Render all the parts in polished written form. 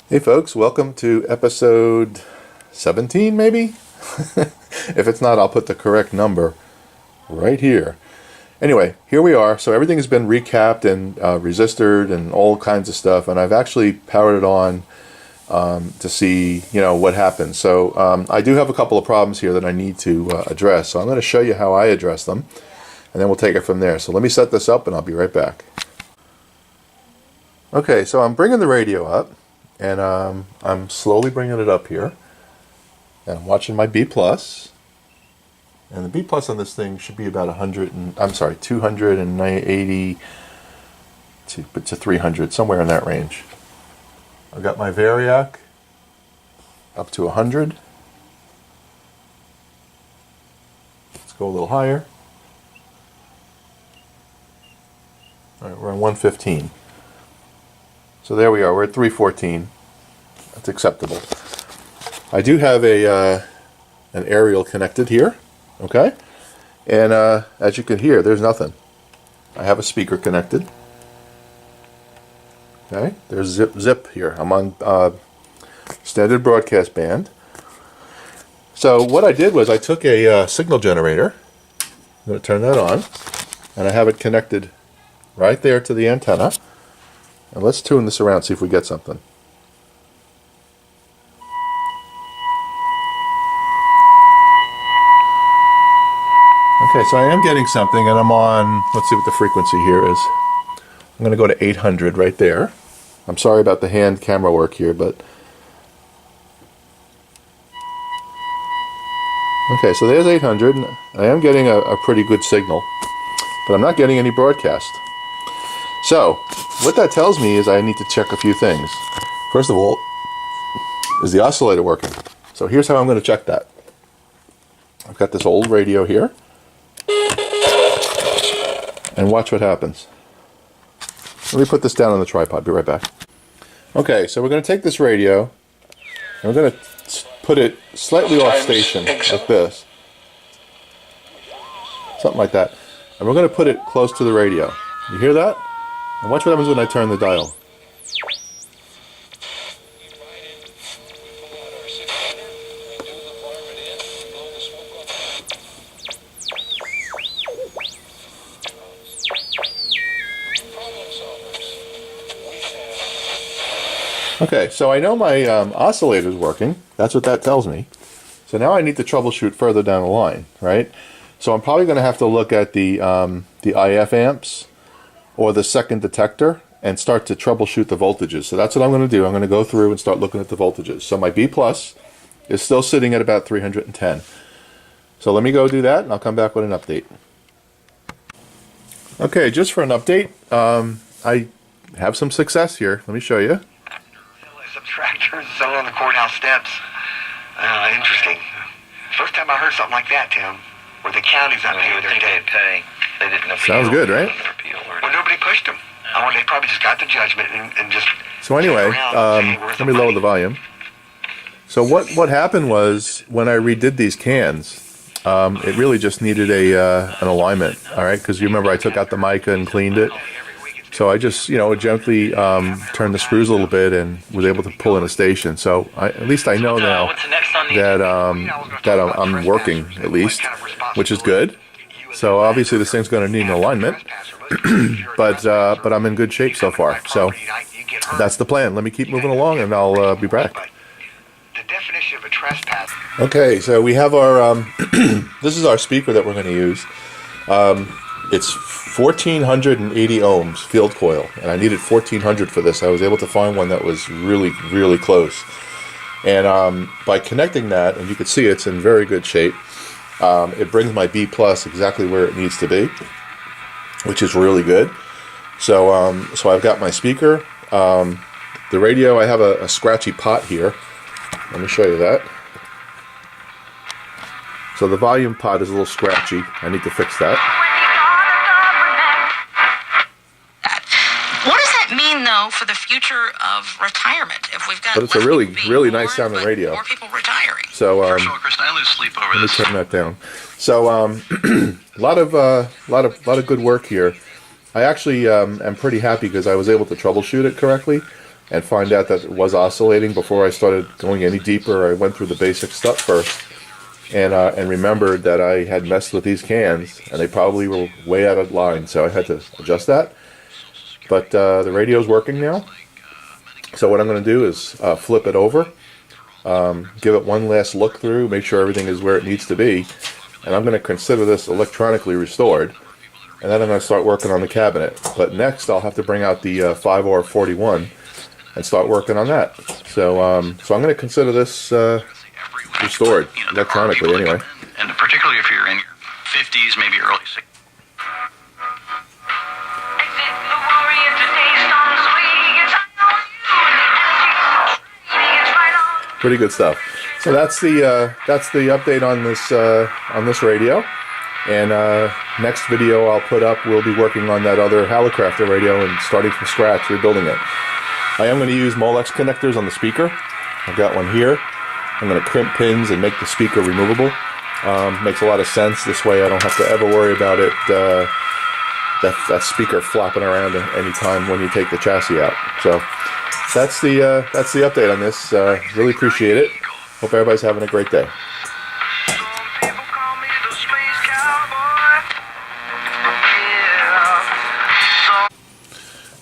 Hey folks, welcome to episode 17 maybe? If it's not, I'll put the correct number right here. Anyway, here we are. So everything has been recapped and resistored and all kinds of stuff, and I've actually powered it on to see, what happens. So I do have a couple of problems here that I need to address. So I'm going to show you how I address them, and then we'll take it from there. So let me set this up and I'll be right back. Okay, so I'm bringing the radio up. And I'm slowly bringing it up here, and I'm watching my B plus, and the B plus on this thing should be about 280 to 300, somewhere in that range. I've got my variac up to 100. Let's go a little higher. All right, we're on 115. So there we are, we're at 314. That's acceptable. I do have an aerial connected here, okay? And as you can hear, there's nothing. I have a speaker connected. Okay, there's zip here. I'm on standard broadcast band. So what I did was I took a signal generator. I'm going to turn that on, and I have it connected right there to the antenna. And let's tune this around, see if we get something. Okay, so I am getting something, and I'm on, let's see what the frequency here is. I'm going to go to 800 right there. I'm sorry about the hand camera work here, but... Okay, so there's 800. I am getting a pretty good signal, but I'm not getting any broadcast. So, what that tells me is I need to check a few things. First of all, is the oscillator working? So here's how I'm going to check that. I've got this old radio here. And watch what happens. Let me put this down on the tripod, be right back. Okay, so we're going to take this radio, and we're going to put it slightly off station, like this. Something like that. And we're going to put it close to the radio. You hear that? And watch what happens when I turn the dial. Okay, so I know my oscillator is working. That's what that tells me. So now I need to troubleshoot further down the line, right? So I'm probably going to have to look at the IF amps or the second detector and start to troubleshoot the voltages. So that's what I'm going to do. I'm going to go through and start looking at the voltages. So my B plus is still sitting at about 310. So let me go do that, and I'll come back with an update. Okay, just for an update, I have some success here. Let me show you. Subtractors on the courthouse steps. Interesting. First time I heard something like that, Tim, where the county's not paying their debt. They didn't appeal. Sounds good, right? Well, nobody pushed them. Oh, they probably just got the judgment and just... So anyway, let me lower the volume. So what happened was, when I redid these cans, it really just needed an alignment, all right? Because you remember I took out the mica and cleaned it. So I just, gently turned the screws a little bit and was able to pull in a station. So at least I know now that I'm working, at least, which is good. So obviously this thing's going to need an alignment, but I'm in good shape so far. So that's the plan. Let me keep moving along, and I'll be back. The definition of a trespass. Okay, so we have our this is our speaker that we're going to use. It's 1480 ohms field coil, and I needed 1400 for this. I was able to find one that was really, really close. And by connecting that, and you can see it's in very good shape, it brings my B plus exactly where it needs to be, which is really good. So I've got my speaker, the radio. I have a scratchy pot here. Let me show you that. So the volume pot is a little scratchy. I need to fix that. What does that mean, though, for the future of retirement? If we've got, but it's a really, really nice sounding radio. More people retiring. So Chris, I lose sleep over let me this. turn that down. So a lot of good work here. I actually am pretty happy because I was able to troubleshoot it correctly. and find out that it was oscillating before I started going any deeper. I went through the basic stuff first, and remembered that I had messed with these cans, and they probably were way out of line, so I had to adjust that. But the radio's working now, so what I'm going to do is flip it over, give it one last look through, make sure everything is where it needs to be, and I'm going to consider this electronically restored, and then I'm going to start working on the cabinet. But next I'll have to bring out the 5R41 and start working on that. So I'm going to consider this restored electronically anyway. And particularly if you're in your 50s, maybe early 60s. Pretty good stuff. So that's the update on this radio. And next video I'll put up, we'll be working on that other Hallicrafter radio and starting from scratch, rebuilding it. I am going to use Molex connectors on the speaker. I've got one here. I'm going to crimp pins and make the speaker removable. Makes a lot of sense. This way I don't have to ever worry about it, that speaker flopping around any time when you take the chassis out. So that's the update on this. Really appreciate it. Hope everybody's having a great day.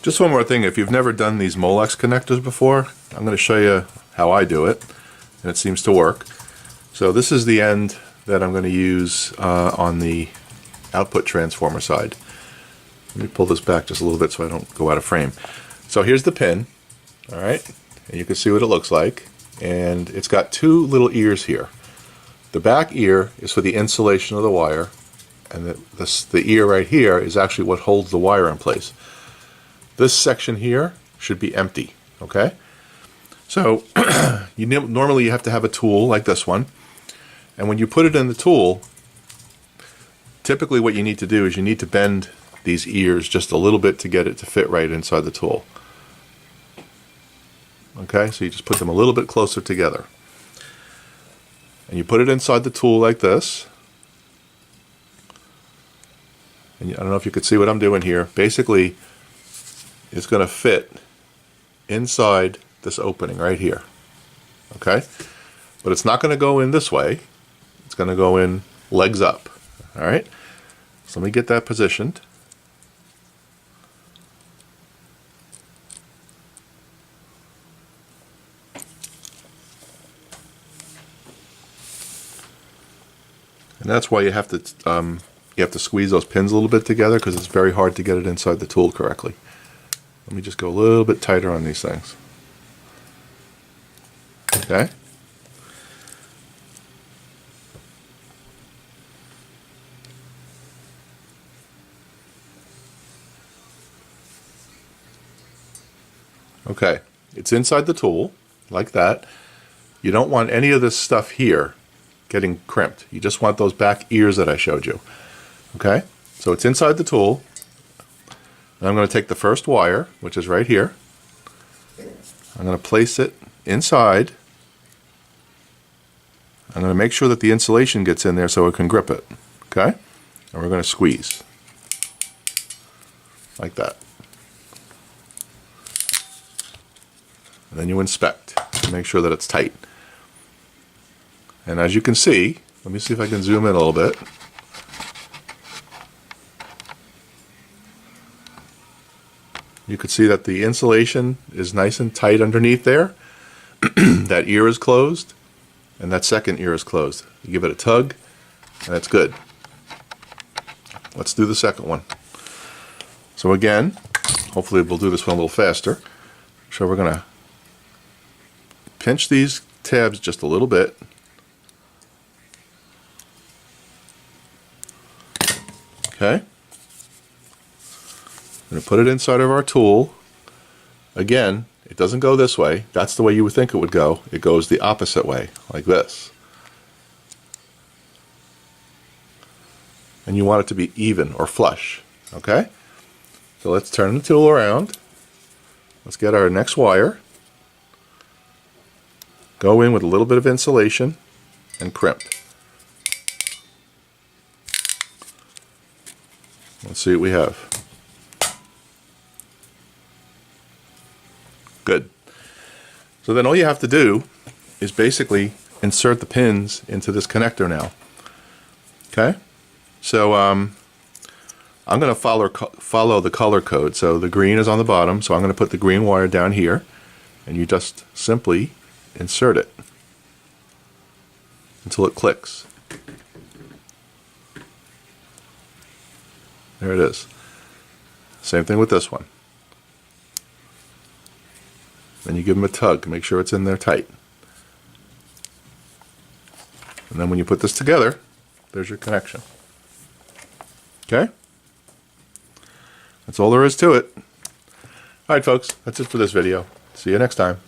Just one more thing, if you've never done these Molex connectors before, I'm going to show you how I do it, and it seems to work. So this is the end that I'm going to use on the output transformer side. Let me pull this back just a little bit so I don't go out of frame. So here's the pin, alright, and you can see what it looks like, and it's got two little ears here. The back ear is for the insulation of the wire, and the ear right here is actually what holds the wire in place. This section here should be empty, okay? So normally you have to have a tool like this one, and when you put it in the tool, typically what you need to do is you need to bend these ears just a little bit to get it to fit right inside the tool. Okay, so you just put them a little bit closer together. And you put it inside the tool like this. And I don't know if you could see what I'm doing here. Basically, it's going to fit inside this opening right here. Okay? But it's not going to go in this way. It's going to go in legs up. Alright? So let me get that positioned. And that's why you have to squeeze those pins a little bit together, because it's very hard to get it inside the tool correctly. Let me just go a little bit tighter on these things. Okay? Okay, it's inside the tool, like that. You don't want any of this stuff here getting crimped. You just want those back ears that I showed you. Okay, so it's inside the tool. And I'm going to take the first wire, which is right here. I'm going to place it inside. I'm going to make sure that the insulation gets in there so it can grip it. Okay, and we're going to squeeze like that. And then you inspect to make sure that it's tight. And as you can see, let me see if I can zoom in a little bit. You can see that the insulation is nice and tight underneath there. That ear is closed, and that second ear is closed. You give it a tug, and that's good. Let's do the second one. So again, hopefully we'll do this one a little faster. So we're going to pinch these tabs just a little bit. Okay. I'm going to put it inside of our tool. Again, it doesn't go this way. That's the way you would think it would go. It goes the opposite way, like this. And you want it to be even or flush. Okay? So let's turn the tool around. Let's get our next wire. Go in with a little bit of insulation and crimp. Let's see what we have. Good. So then all you have to do is basically insert the pins into this connector now. Okay? So I'm going to follow the color code. So the green is on the bottom, so I'm going to put the green wire down here, and you just simply insert it until it clicks. There it is. Same thing with this one. Then you give them a tug, make sure it's in there tight. And then when you put this together, there's your connection. Okay? That's all there is to it. Alright folks, that's it for this video. See you next time.